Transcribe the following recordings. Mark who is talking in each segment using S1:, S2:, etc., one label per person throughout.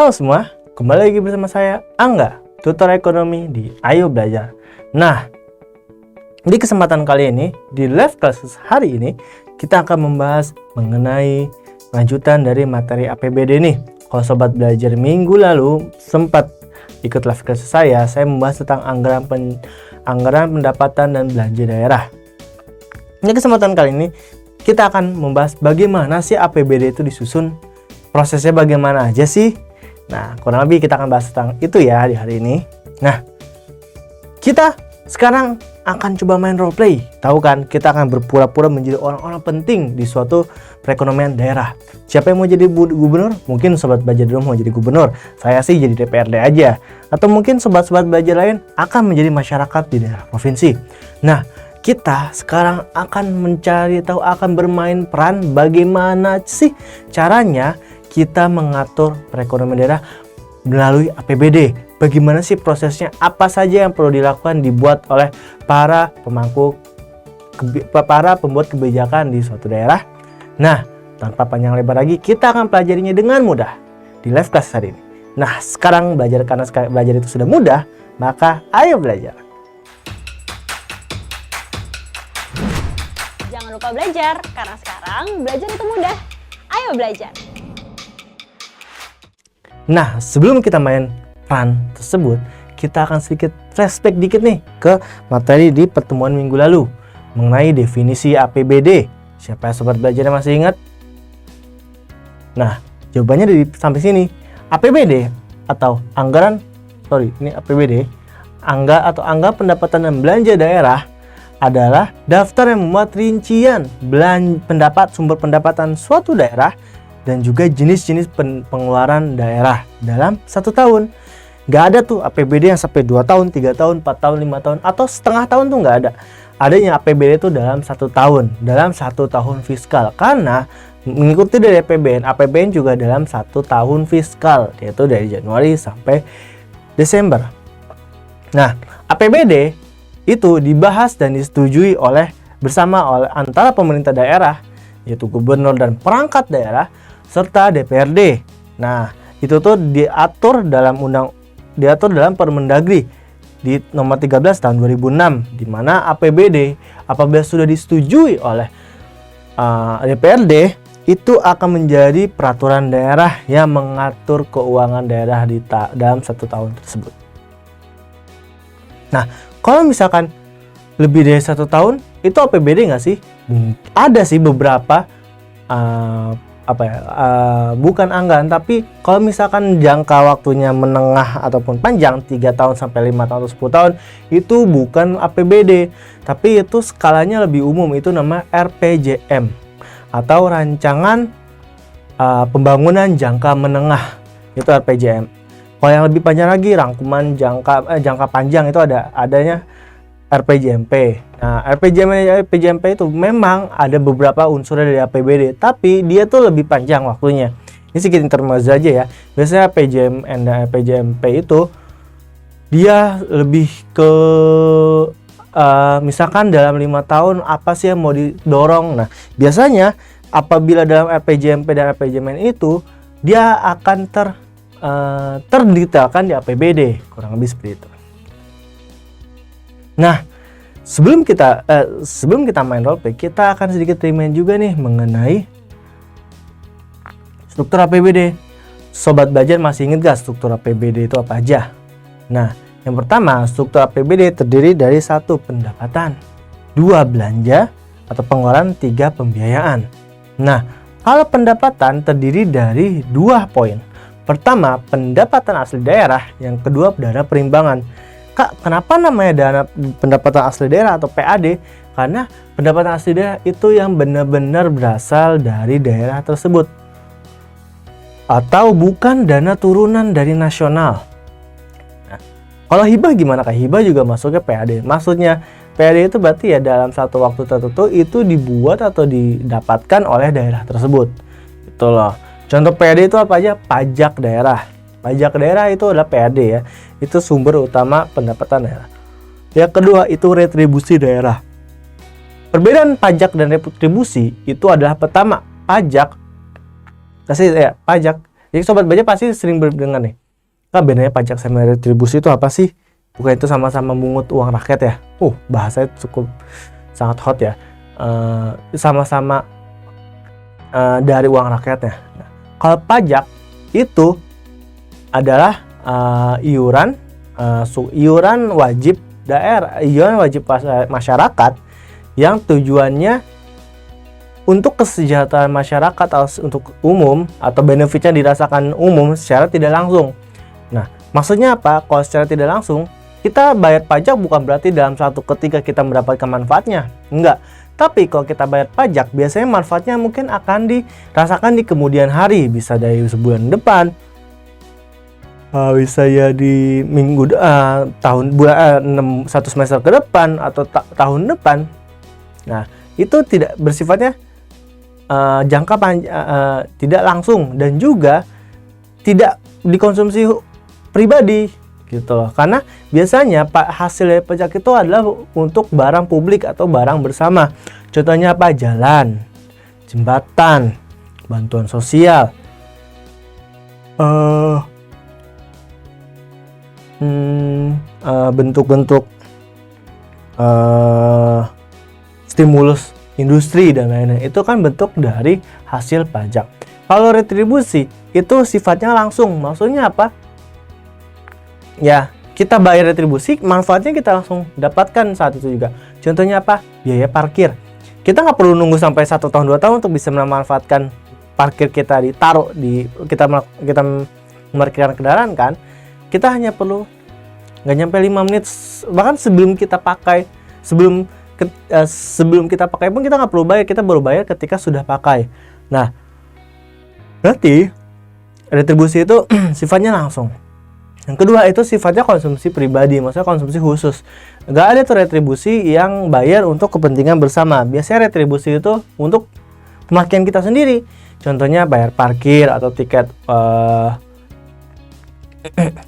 S1: Halo semua, kembali lagi bersama saya Angga, tutor ekonomi di Ayo Belajar. Nah, di kesempatan kali ini, di live class hari ini, kita akan membahas mengenai lanjutan dari materi APBD nih. Kalau sobat belajar minggu lalu sempat ikut live class saya membahas tentang anggaran pendapatan dan belanja daerah. Di kesempatan kali ini, kita akan membahas bagaimana sih APBD itu disusun, prosesnya bagaimana aja sih. Nah, kurang lebih kita akan bahas tentang itu ya di hari ini. Nah, kita sekarang akan coba main role play. Tahu kan, kita akan berpura-pura menjadi orang-orang penting di suatu perekonomian daerah. Siapa yang mau jadi gubernur? Mungkin sobat belajar dulu mau jadi gubernur. Saya sih jadi DPRD aja. Atau mungkin sobat-sobat belajar lain akan menjadi masyarakat di daerah provinsi. Nah, kita sekarang akan mencari tahu, akan bermain peran bagaimana sih caranya kita mengatur perekonomian daerah melalui APBD. Bagaimana sih prosesnya? Apa saja yang perlu dilakukan dibuat oleh para pembuat kebijakan di suatu daerah? Nah, tanpa panjang lebar lagi, kita akan pelajarinya dengan mudah di live class hari ini. Nah, sekarang karena belajar itu sudah mudah, maka ayo belajar.
S2: Jangan lupa belajar, karena sekarang belajar itu mudah. Ayo belajar.
S1: Nah, sebelum kita main peran tersebut, kita akan sedikit flashback dikit nih ke materi di pertemuan minggu lalu mengenai definisi APBD. Siapa sobat belajarnya masih ingat? Nah, jawabannya dari sampai sini. APBD atau APBD, anggaran pendapatan dan belanja daerah adalah daftar yang memuat rincian sumber pendapatan suatu daerah dan juga jenis-jenis pengeluaran daerah dalam satu tahun. Nggak ada tuh APBD yang sampai 2 tahun, 3 tahun, 4 tahun, 5 tahun, atau setengah tahun tuh nggak ada. Adanya APBD itu dalam satu tahun fiskal. Karena mengikuti dari APBN juga dalam satu tahun fiskal, yaitu dari Januari sampai Desember. Nah, APBD itu dibahas dan disetujui bersama antara pemerintah daerah, yaitu gubernur dan perangkat daerah, serta DPRD. Nah, itu tuh diatur dalam Permendagri di nomor 13 tahun 2006, di mana APBD apabila sudah disetujui oleh DPRD itu akan menjadi peraturan daerah yang mengatur keuangan daerah dalam satu tahun tersebut. Nah, kalau misalkan lebih dari 1 tahun, itu APBD nggak sih? Ada sih beberapa bukan anggaran, tapi kalau misalkan jangka waktunya menengah ataupun panjang 3 tahun sampai 5 tahun atau 10 tahun, itu bukan APBD, tapi itu skalanya lebih umum, itu nama RPJM atau rancangan pembangunan jangka menengah, itu RPJM. Kalau yang lebih panjang lagi, rangkuman jangka panjang, itu adanya RPJMP. Nah, RPJMP itu memang ada beberapa unsur dari APBD, tapi dia tuh lebih panjang waktunya. Ini sedikit intermezzo aja ya. Biasanya RPJMN dan RPJMP itu dia lebih ke misalkan dalam 5 tahun apa sih yang mau didorong. Nah, biasanya apabila dalam RPJMP dan RPJMN itu dia akan terdetailkan di APBD, kurang lebih seperti itu. Nah, sebelum kita main roleplay, kita akan sedikit remind juga nih mengenai struktur APBD. Sobat belajar masih ingat gak struktur APBD itu apa aja? Nah, yang pertama, struktur APBD terdiri dari 1 pendapatan, 2 belanja atau pengeluaran, 3 pembiayaan. Nah, kalau pendapatan terdiri dari 2 poin. Pertama, pendapatan asli daerah, yang kedua dana perimbangan. Kak, kenapa namanya dana pendapatan asli daerah atau PAD? Karena pendapatan asli daerah itu yang benar-benar berasal dari daerah tersebut, atau bukan dana turunan dari nasional. Nah, kalau hibah gimana Kak? Hibah juga masuknya PAD. Maksudnya PAD itu berarti ya dalam satu waktu tertentu itu dibuat atau didapatkan oleh daerah tersebut. Itu loh. Contoh PAD itu apa aja? Pajak daerah. Pajak daerah itu adalah PAD ya. Itu sumber utama pendapatan daerah. Yang kedua itu retribusi daerah. Perbedaan pajak dan retribusi itu adalah pertama, pajak Jadi sobat Belajar pasti sering berdengar nih, kan bedanya pajak sama retribusi itu apa sih? Bukan itu sama-sama mengut uang rakyat ya? Bahasanya cukup sangat hot ya. Sama-sama dari uang rakyatnya. Nah, kalau pajak itu adalah iuran wajib daerah, iuran wajib masyarakat yang tujuannya untuk kesejahteraan masyarakat atau untuk umum atau benefitnya dirasakan umum secara tidak langsung. Nah, maksudnya apa? Kalau secara tidak langsung, kita bayar pajak bukan berarti dalam satu ketika kita mendapatkan manfaatnya. Enggak. Tapi kalau kita bayar pajak, biasanya manfaatnya mungkin akan dirasakan di kemudian hari. Bisa dari sebulan depan, bisa ya di satu semester ke depan atau tahun depan. Nah, itu tidak bersifatnya jangka panjang, tidak langsung, dan juga tidak dikonsumsi pribadi gitu loh. Karena biasanya hasil dari pajak itu adalah untuk barang publik atau barang bersama. Contohnya apa? Jalan, jembatan, bantuan sosial, bentuk-bentuk stimulus industri dan lain-lain. Itu kan bentuk dari hasil pajak. Kalau retribusi itu sifatnya langsung. Maksudnya apa? Ya, kita bayar retribusi, manfaatnya kita langsung dapatkan saat itu juga. Contohnya apa? Biaya parkir. Kita nggak perlu nunggu sampai 1 tahun 2 tahun untuk bisa memanfaatkan parkir kita ditaruh di kita memarkirkan kendaraan kan. Kita hanya perlu nggak nyampe 5 menit, bahkan sebelum kita pakai pun kita nggak perlu bayar, kita baru bayar ketika sudah pakai. Nah, berarti retribusi itu sifatnya langsung. Yang kedua itu sifatnya konsumsi pribadi, maksudnya konsumsi khusus. Nggak ada tuh retribusi yang bayar untuk kepentingan bersama. Biasanya retribusi itu untuk pemakaian kita sendiri. Contohnya bayar parkir atau tiket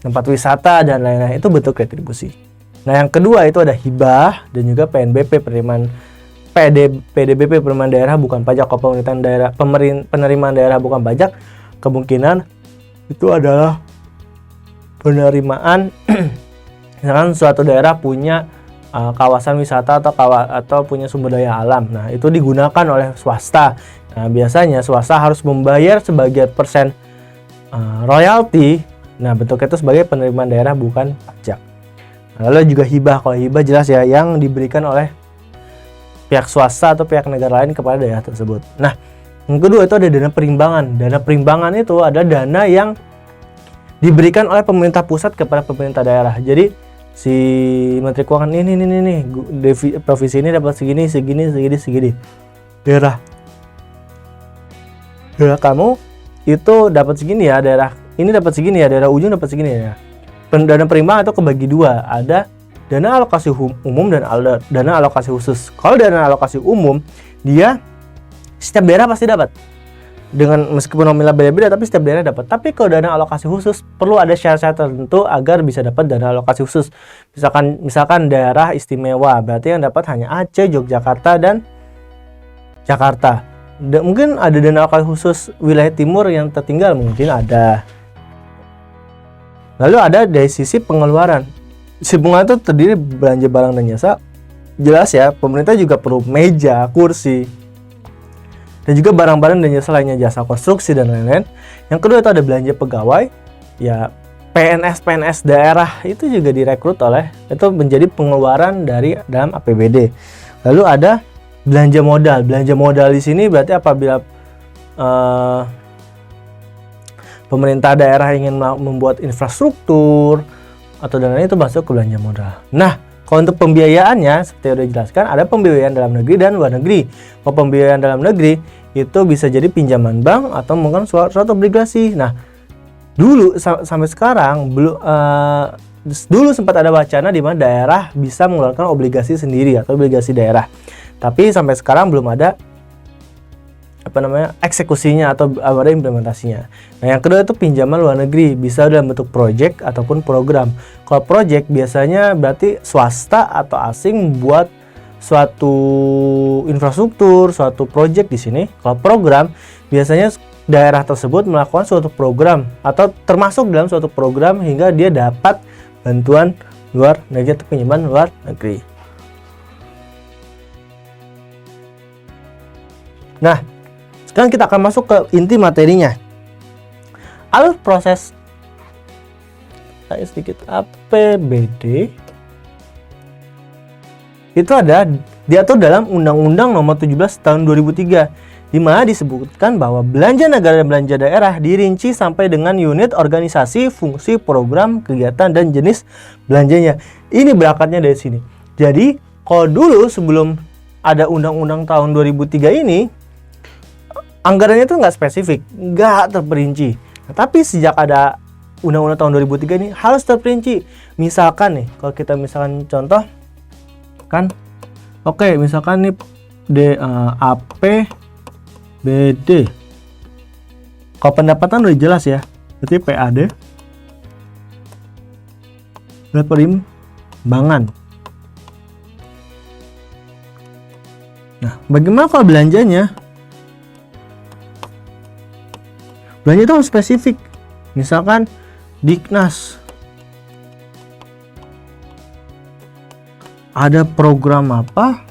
S1: tempat wisata dan lain-lain, itu bentuk retribusi. Nah, yang kedua itu ada hibah dan juga PNBP, PDBP penerimaan daerah bukan pajak. Kalau penerimaan daerah bukan pajak, kemungkinan itu adalah penerimaan misalkan suatu daerah punya kawasan wisata atau punya sumber daya alam. Nah, itu digunakan oleh swasta. Nah, biasanya swasta harus membayar sebagian persen royalti. Nah, bentuknya itu sebagai penerimaan daerah bukan pajak. Nah, lalu juga hibah. Kalau hibah jelas ya, yang diberikan oleh pihak swasta atau pihak negara lain kepada daerah tersebut. Nah, yang kedua itu ada dana perimbangan. Dana perimbangan itu ada dana yang diberikan oleh pemerintah pusat kepada pemerintah daerah. Jadi si Menteri Keuangan ini provinsi ini dapat segini. Daerah kamu itu dapat segini ya, daerah ini dapat segini ya, daerah ujung dapat segini ya. Dana perimbangan itu kebagi dua, ada dana alokasi umum dan dana alokasi khusus. Kalau dana alokasi umum, dia setiap daerah pasti dapat. Dengan meskipun nominal beda-beda, tapi setiap daerah dapat. Tapi kalau dana alokasi khusus perlu ada syarat-syarat tertentu agar bisa dapat dana alokasi khusus. Misalkan daerah istimewa, berarti yang dapat hanya Aceh, Yogyakarta, dan Jakarta. Mungkin ada dana alokasi khusus wilayah timur yang tertinggal, mungkin ada. Lalu ada dari sisi pengeluaran. Sisi pengeluaran itu terdiri belanja barang dan jasa. Jelas ya, pemerintah juga perlu meja, kursi, dan juga barang-barang dan jasa lainnya, jasa konstruksi dan lain-lain. Yang kedua itu ada belanja pegawai. Ya, PNS daerah itu juga direkrut itu menjadi pengeluaran dalam APBD. Lalu ada belanja modal. Belanja modal di sini berarti apabila pemerintah daerah ingin membuat infrastruktur atau dan lain, itu masuk ke belanja modal. Nah, kalau untuk pembiayaannya, seperti yang sudah dijelaskan, ada pembiayaan dalam negeri dan luar negeri. Kalau pembiayaan dalam negeri itu bisa jadi pinjaman bank atau mungkin suatu obligasi. Nah, dulu sampai sekarang dulu sempat ada wacana di mana daerah bisa mengeluarkan obligasi sendiri atau obligasi daerah. Tapi sampai sekarang belum ada eksekusinya atau ada implementasinya. Nah, yang kedua itu pinjaman luar negeri, bisa dalam bentuk project ataupun program. Kalau project biasanya berarti swasta atau asing buat suatu infrastruktur, suatu project di sini. Kalau program biasanya daerah tersebut melakukan suatu program atau termasuk dalam suatu program hingga dia dapat bantuan luar negeri atau pinjaman luar negeri. Nah, sekarang kita akan masuk ke inti materinya. Alur proses sedikit APBD itu diatur dalam Undang-Undang Nomor 17 Tahun 2003, di mana disebutkan bahwa belanja negara dan belanja daerah dirinci sampai dengan unit organisasi, fungsi, program, kegiatan, dan jenis belanjanya. Ini berangkatnya dari sini. Jadi, kalau dulu sebelum ada Undang-Undang tahun 2003 ini, anggarannya itu nggak spesifik, nggak terperinci. Nah, tapi sejak ada Undang-Undang tahun 2003 ini harus terperinci. Misalkan nih, kalau kita misalkan contoh kan, oke, misalkan nih APBD. Kalau pendapatan udah jelas ya, berarti PAD perimbangan. Nah, bagaimana kalau belanjanya? Belanja itu harus spesifik. Misalkan Diknas ada program apa?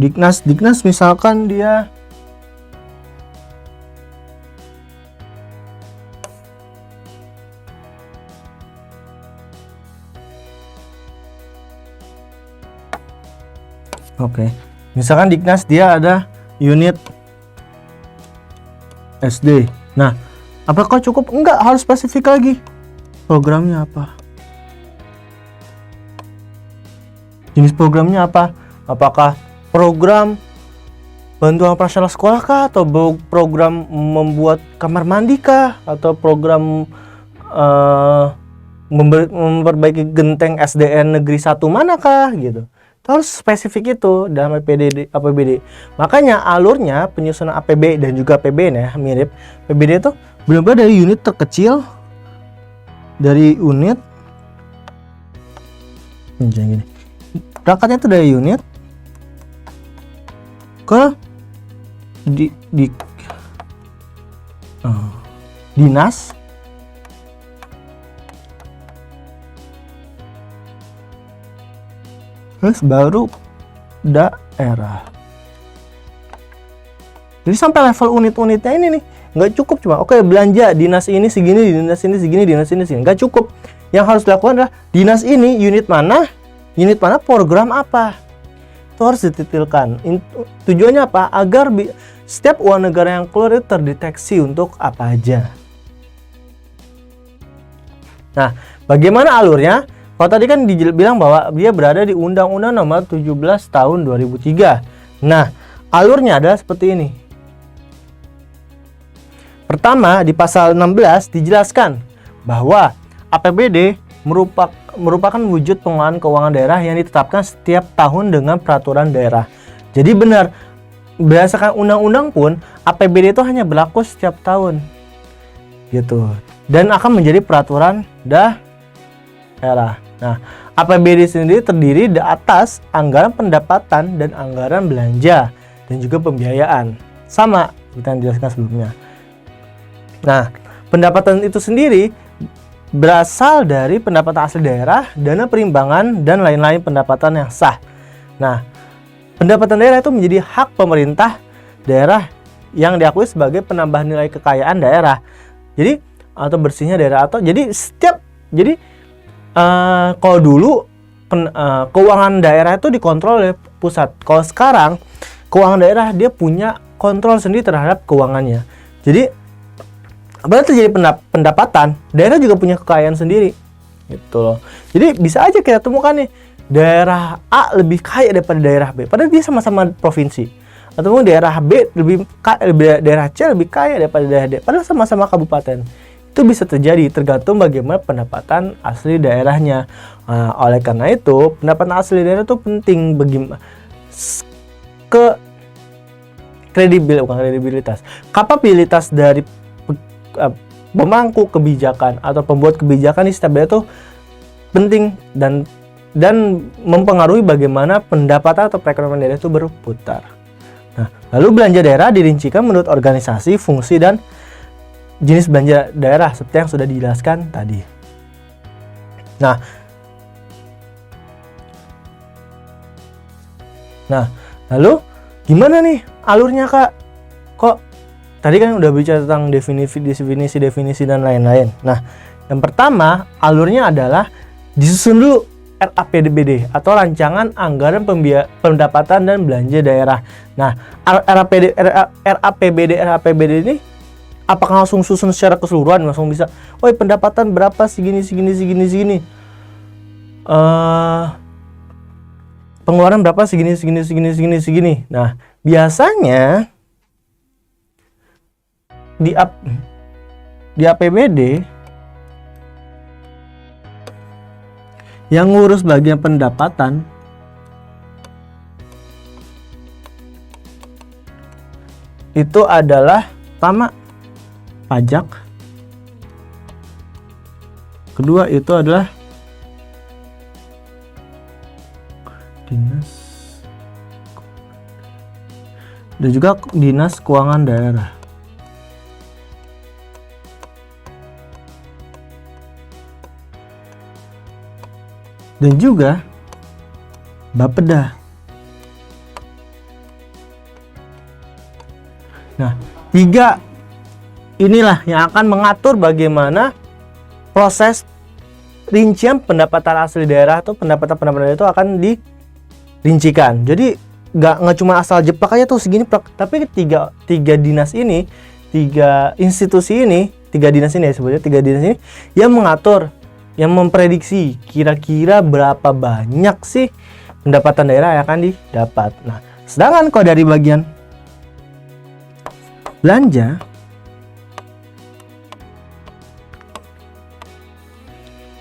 S1: Diknas misalkan dia misalkan Diknas dia ada unit SD. Nah, apakah cukup? Enggak, harus spesifik lagi. Programnya apa? Jenis programnya apa? Apakah program bantuan operasional sekolah kah? Atau program membuat kamar mandi kah? Atau program memperbaiki genteng SDN negeri 1 manakah? Gitu. Harus spesifik itu dalam APBD. Makanya alurnya penyusunan APB dan juga APBN ya mirip. APBD itu benar-benar dari unit terkecil, dari unit gini. Berangkatnya itu dari unit ke dinas, terus baru daerah. Jadi sampai level unit-unitnya ini nih nggak cukup cuma belanja dinas ini segini, dinas ini segini, dinas ini segini. Nggak cukup. Yang harus dilakukan adalah dinas ini unit mana, program apa. Itu harus dititilkan. Tujuannya apa? Agar setiap uang negara yang keluar itu terdeteksi untuk apa aja. Nah, bagaimana alurnya? Kalau tadi kan dibilang bahwa dia berada di Undang-Undang Nomor 17 Tahun 2003. Nah, alurnya adalah seperti ini. Pertama, di pasal 16 dijelaskan bahwa APBD merupakan wujud pengelolaan keuangan daerah yang ditetapkan setiap tahun dengan peraturan daerah. Jadi benar, berdasarkan undang-undang pun APBD itu hanya berlaku setiap tahun. Gitu. Dan akan menjadi peraturan daerah. Nah, APBD sendiri terdiri di atas anggaran pendapatan dan anggaran belanja dan juga pembiayaan. Sama seperti yang dijelaskan sebelumnya. Nah, pendapatan itu sendiri berasal dari pendapatan asli daerah, dana perimbangan, dan lain-lain pendapatan yang sah. Nah, pendapatan daerah itu menjadi hak pemerintah daerah yang diakui sebagai penambah nilai kekayaan daerah. Jadi, atau bersihnya daerah kalau dulu keuangan daerah itu dikontrol oleh pusat. Kalau sekarang keuangan daerah dia punya kontrol sendiri terhadap keuangannya. Jadi apabila terjadi pendapatan, daerah juga punya kekayaan sendiri. Gitu loh. Jadi bisa aja kita temukan nih daerah A lebih kaya daripada daerah B, padahal dia sama-sama provinsi. Atau daerah B daerah C lebih kaya daripada daerah D, padahal sama-sama kabupaten. Itu bisa terjadi tergantung bagaimana pendapatan asli daerahnya. Nah, oleh karena itu, pendapatan asli daerah itu penting kredibilitas, kapabilitas dari pemangku kebijakan atau pembuat kebijakan di setiap daerah itu penting dan mempengaruhi bagaimana pendapatan atau perekonomian daerah itu berputar. Nah, lalu belanja daerah dirincikan menurut organisasi, fungsi, dan jenis belanja daerah seperti yang sudah dijelaskan tadi. Nah, lalu gimana nih alurnya, Kak? Kok tadi kan udah bicara tentang definisi dan lain-lain. Nah, yang pertama alurnya adalah disusun dulu RAPBD atau Rancangan Anggaran Pendapatan dan Belanja Daerah. Nah, RAPBD ini apakah langsung susun secara keseluruhan, langsung bisa, oh pendapatan berapa segini. Pengeluaran berapa segini. Nah, biasanya di APBD yang ngurus bagian pendapatan itu adalah pertama pajak, kedua itu adalah dinas dan juga dinas keuangan daerah. Dan juga Bapeda. Nah, tiga inilah yang akan mengatur bagaimana proses rincian pendapatan asli daerah atau pendapatan daerah itu akan dirincikan. Jadi nggak cuma asal jeplak aja tuh segini, tapi tiga dinas ini, tiga institusi ini, tiga dinas ini yang mengatur, yang memprediksi kira-kira berapa banyak sih pendapatan daerah yang akan didapat. Nah, sedangkan kalau dari bagian belanja,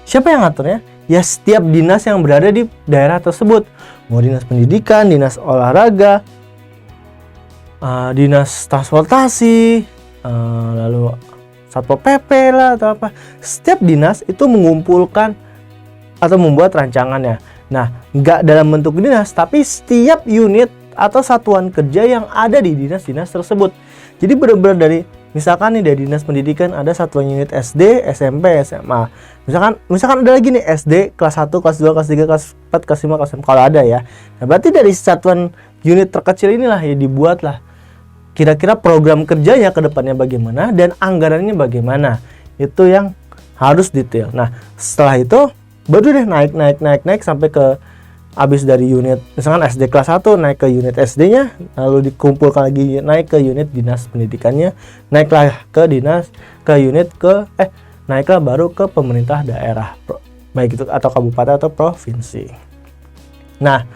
S1: siapa yang ngaturnya? Ya setiap dinas yang berada di daerah tersebut. Mau dinas pendidikan, dinas olahraga, dinas transportasi, lalu Satpol PP lah atau apa. Setiap dinas itu mengumpulkan atau membuat rancangannya. Nah, nggak dalam bentuk dinas, tapi setiap unit atau satuan kerja yang ada di dinas-dinas tersebut. Jadi benar-benar dari, misalkan nih dari dinas pendidikan ada satuan unit SD, SMP, SMA. Misalkan ada lagi nih SD kelas 1, kelas 2, kelas 3, kelas 4, kelas 5, kelas 6 kalau ada ya. Nah, berarti dari satuan unit terkecil inilah ya dibuatlah kira-kira program kerjanya ke depannya bagaimana dan anggarannya bagaimana. Itu yang harus detail. Nah, setelah itu baru deh naik sampai ke habis dari unit, misalkan SD kelas 1 naik ke unit SD-nya, lalu dikumpulkan lagi naik ke unit dinas pendidikannya, naiklah ke naiklah baru ke pemerintah daerah, baik itu atau kabupaten atau provinsi. Nah,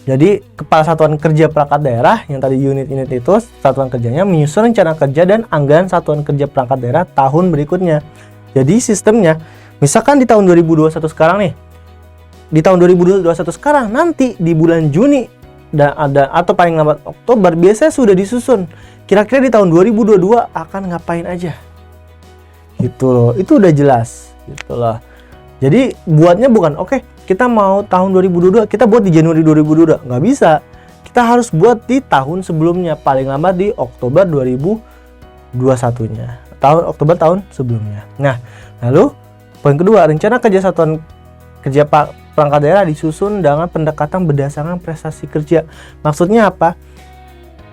S1: jadi kepala satuan kerja perangkat daerah yang tadi unit-unit itu satuan kerjanya menyusun rencana kerja dan anggaran satuan kerja perangkat daerah tahun berikutnya. Jadi sistemnya, misalkan di tahun 2021 sekarang nih, di tahun 2021 sekarang nanti di bulan Juni dan ada atau paling lambat Oktober biasanya sudah disusun kira-kira di tahun 2022 akan ngapain aja gitu loh. Itu udah jelas gitu loh. Jadi buatnya bukan oke, kita mau tahun 2022 kita buat di Januari 2022, nggak bisa. Kita harus buat di tahun sebelumnya, paling lambat di Oktober 2021-nya, Oktober tahun sebelumnya. Nah, lalu poin kedua, rencana kerja satuan kerja perangkat daerah disusun dengan pendekatan berdasarkan prestasi kerja. Maksudnya apa?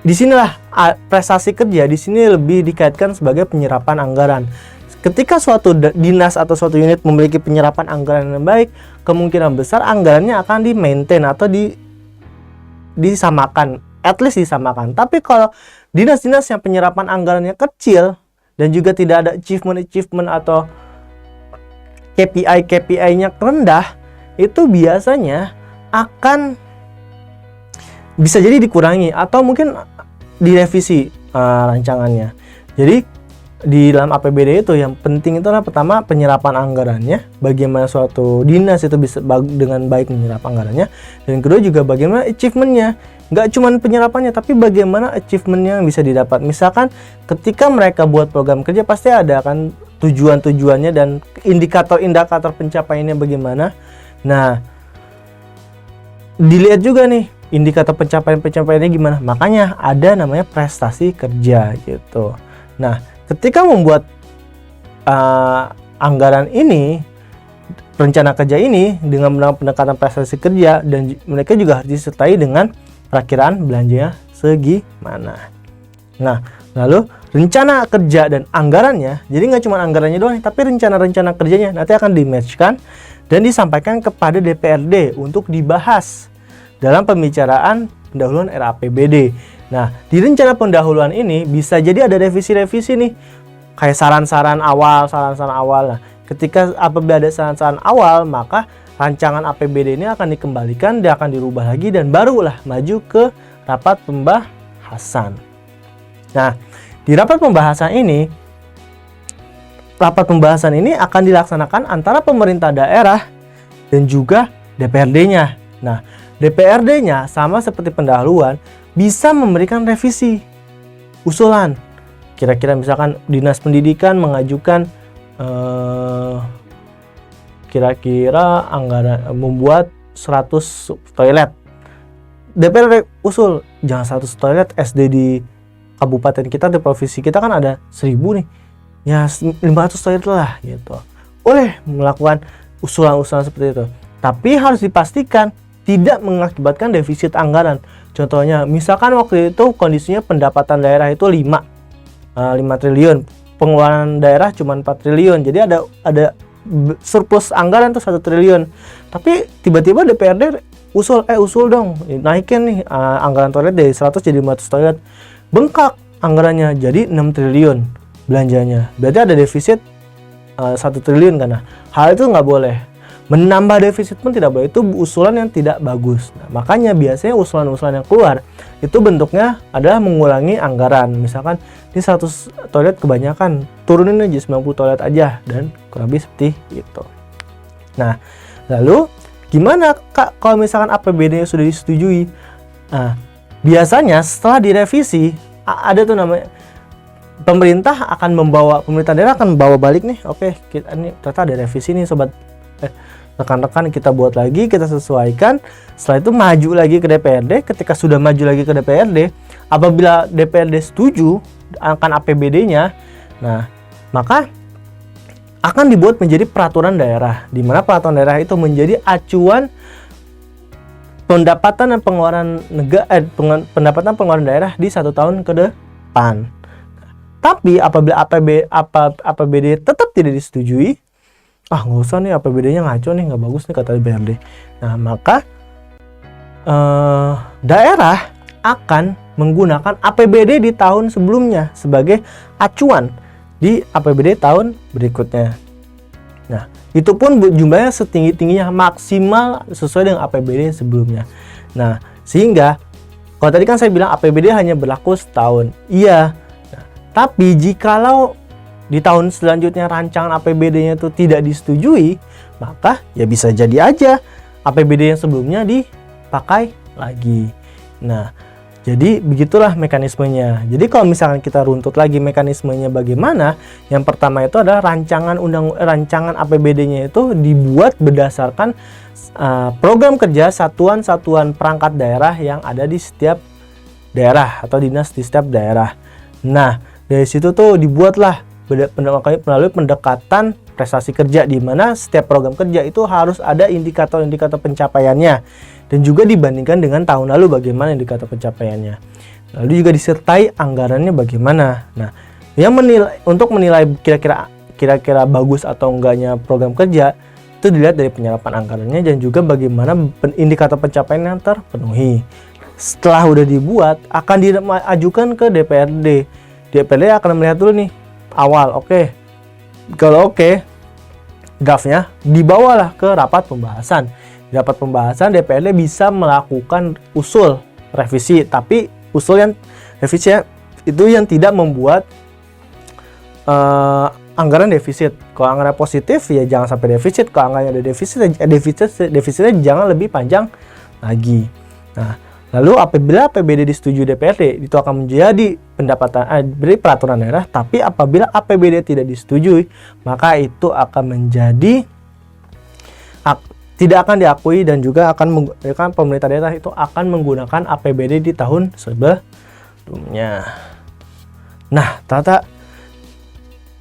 S1: Disinilah prestasi kerja di sini lebih dikaitkan sebagai penyerapan anggaran. Ketika suatu dinas atau suatu unit memiliki penyerapan anggaran yang baik, kemungkinan besar anggarannya akan di-maintain atau disamakan, at least disamakan. Tapi kalau dinas-dinas yang penyerapan anggarannya kecil dan juga tidak ada achievement atau KPI-nya rendah, itu biasanya akan bisa jadi dikurangi atau mungkin direvisi rancangannya. Jadi di dalam APBD itu yang penting itu adalah pertama penyerapan anggarannya, bagaimana suatu dinas itu bisa dengan baik menyerap anggarannya, dan kedua juga bagaimana achievementnya, nggak cuma penyerapannya tapi bagaimana achievementnya yang bisa didapat. Misalkan ketika mereka buat program kerja pasti ada kan tujuan-tujuannya dan indikator-indikator pencapaiannya bagaimana. Nah, dilihat juga nih indikator pencapaiannya gimana? Makanya ada namanya prestasi kerja gitu. Nah, ketika membuat anggaran ini, rencana kerja ini dengan pendekatan prestasi kerja, dan mereka juga harus disertai dengan perakiraan belanjanya segimana. Nah, lalu rencana kerja dan anggarannya, jadi nggak cuma anggarannya doang, tapi rencana-rencana kerjanya nanti akan di-match-kan dan disampaikan kepada DPRD untuk dibahas dalam pembicaraan pendahuluan RAPBD. Nah, di rencana pendahuluan ini bisa jadi ada revisi-revisi nih, kayak saran-saran awal. Nah, ketika apabila ada saran-saran awal, maka rancangan APBD ini akan dikembalikan, dia akan dirubah lagi, dan barulah maju ke rapat pembahasan. Nah, di rapat pembahasan ini akan dilaksanakan antara pemerintah daerah dan juga DPRD-nya. Nah, DPRD-nya sama seperti pendahuluan bisa memberikan revisi usulan. Kira-kira misalkan Dinas Pendidikan mengajukan kira-kira anggaran membuat 100 toilet. DPRD usul jangan 100 toilet, SD di kabupaten kita, di provinsi kita kan ada 1000 nih. Ya 500 toilet lah gitu. Boleh melakukan usulan-usulan seperti itu. Tapi harus dipastikan tidak mengakibatkan defisit anggaran. Contohnya, misalkan waktu itu kondisinya pendapatan daerah itu 5 triliun, pengeluaran daerah cuma 4 triliun. Jadi ada surplus anggaran tuh 1 triliun. Tapi tiba-tiba DPRD usul dong, naikin nih anggaran toilet dari 100 jadi 500 toilet. Bengkak anggarannya jadi 6 triliun belanjanya. Berarti ada defisit 1 triliun kan. Nah, hal itu nggak boleh. Menambah defisit pun tidak boleh, itu usulan yang tidak bagus. Nah, makanya biasanya usulan-usulan yang keluar itu bentuknya adalah mengulangi anggaran. Misalkan ini 100 toilet kebanyakan, turunin aja 90 toilet aja, dan kurang lebih seperti itu. Nah, lalu gimana Kak kalau misalkan APBD sudah disetujui? Nah, biasanya setelah direvisi ada tuh namanya pemerintah daerah akan membawa balik nih, oke, kita ini ternyata ada revisi nih sobat, rekan-rekan, kita buat lagi, kita sesuaikan. Setelah itu maju lagi ke DPRD. Ketika sudah maju lagi ke DPRD, apabila DPRD setuju akan APBD-nya, nah maka akan dibuat menjadi peraturan daerah, di mana peraturan daerah itu menjadi acuan pendapatan dan pengeluaran pendapatan pengeluaran daerah di 1 tahun ke depan. Tapi apabila APBD tetap tidak disetujui, nggak usah nih, APBD-nya ngaco nih, nggak bagus nih kata DPRD. Nah, maka daerah akan menggunakan APBD di tahun sebelumnya sebagai acuan di APBD tahun berikutnya. Nah, itu pun jumlahnya setinggi-tingginya, maksimal sesuai dengan APBD sebelumnya. Nah, sehingga kalau tadi kan saya bilang APBD hanya berlaku setahun. Iya. Nah, tapi jikalau di tahun selanjutnya rancangan APBD-nya itu tidak disetujui, maka ya bisa jadi aja APBD yang sebelumnya dipakai lagi. Nah, jadi begitulah mekanismenya. Jadi kalau misalkan kita runtut lagi mekanismenya bagaimana, yang pertama itu adalah rancangan APBD-nya itu dibuat berdasarkan program kerja satuan-satuan perangkat daerah yang ada di setiap daerah atau dinas di setiap daerah. Nah, dari situ tuh dibuatlah melalui pendekatan prestasi kerja, di mana setiap program kerja itu harus ada indikator-indikator pencapaiannya, dan juga dibandingkan dengan tahun lalu bagaimana indikator pencapaiannya. Lalu juga disertai anggarannya bagaimana. Nah, untuk menilai kira-kira bagus atau enggaknya program kerja itu dilihat dari penyerapan anggarannya dan juga bagaimana indikator pencapaian yang terpenuhi. Setelah udah dibuat, akan diajukan ke DPRD. DPRD akan melihat dulu nih awal, kalau draftnya dibawalah ke rapat pembahasan. Di rapat pembahasan DPRD bisa melakukan usul revisi, tapi usul yang revisi itu yang tidak membuat anggaran defisit. Kalau anggaran positif ya jangan sampai defisit. Kalau anggarannya ada defisitnya jangan lebih panjang lagi. Nah, lalu apabila APBD disetujui DPRD, itu akan menjadi beri peraturan daerah. Tapi apabila APBD tidak disetujui, maka itu akan menjadi tidak akan diakui dan juga kan pemerintah daerah itu akan menggunakan APBD di tahun sebelumnya. Nah, ternyata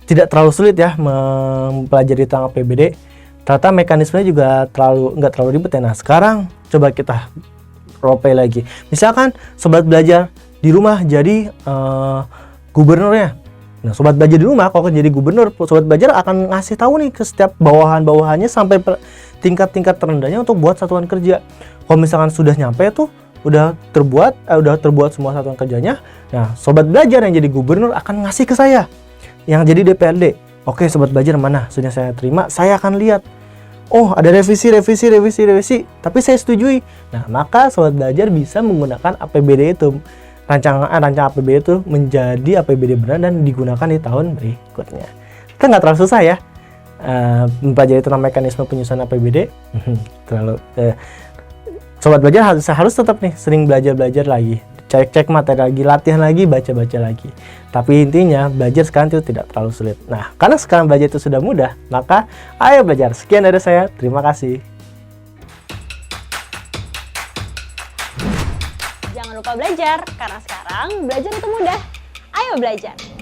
S1: tidak terlalu sulit ya mempelajari tentang APBD. Ternyata mekanismenya juga nggak terlalu ribet ya. Nah, sekarang coba kita role play lagi. Misalkan sobat belajar di rumah jadi gubernurnya. Nah, sobat belajar di rumah kalau jadi gubernur, sobat belajar akan ngasih tahu nih ke setiap bawahan-bawahannya sampai tingkat-tingkat terendahnya untuk buat satuan kerja. Kalau misalkan sudah nyampe tuh udah terbuat semua satuan kerjanya. Nah, sobat belajar yang jadi gubernur akan ngasih ke saya yang jadi DPRD. Oke, sobat belajar mana? Sudah saya terima, saya akan lihat. Oh, ada revisi, tapi saya setujui. Nah, maka sobat belajar bisa menggunakan APBD itu. Rancangan APBD itu menjadi APBD benar dan digunakan di tahun berikutnya. Itu nggak terlalu susah ya mempelajari tentang mekanisme penyusunan APBD. Sobat belajar harus tetap nih sering belajar lagi, cek materi lagi, latihan lagi, baca lagi. Tapi intinya belajar sekarang itu tidak terlalu sulit. Nah, karena sekarang belajar itu sudah mudah, maka ayo belajar. Sekian dari saya, terima kasih.
S2: Jangan lupa belajar, karena sekarang belajar itu mudah. Ayo belajar!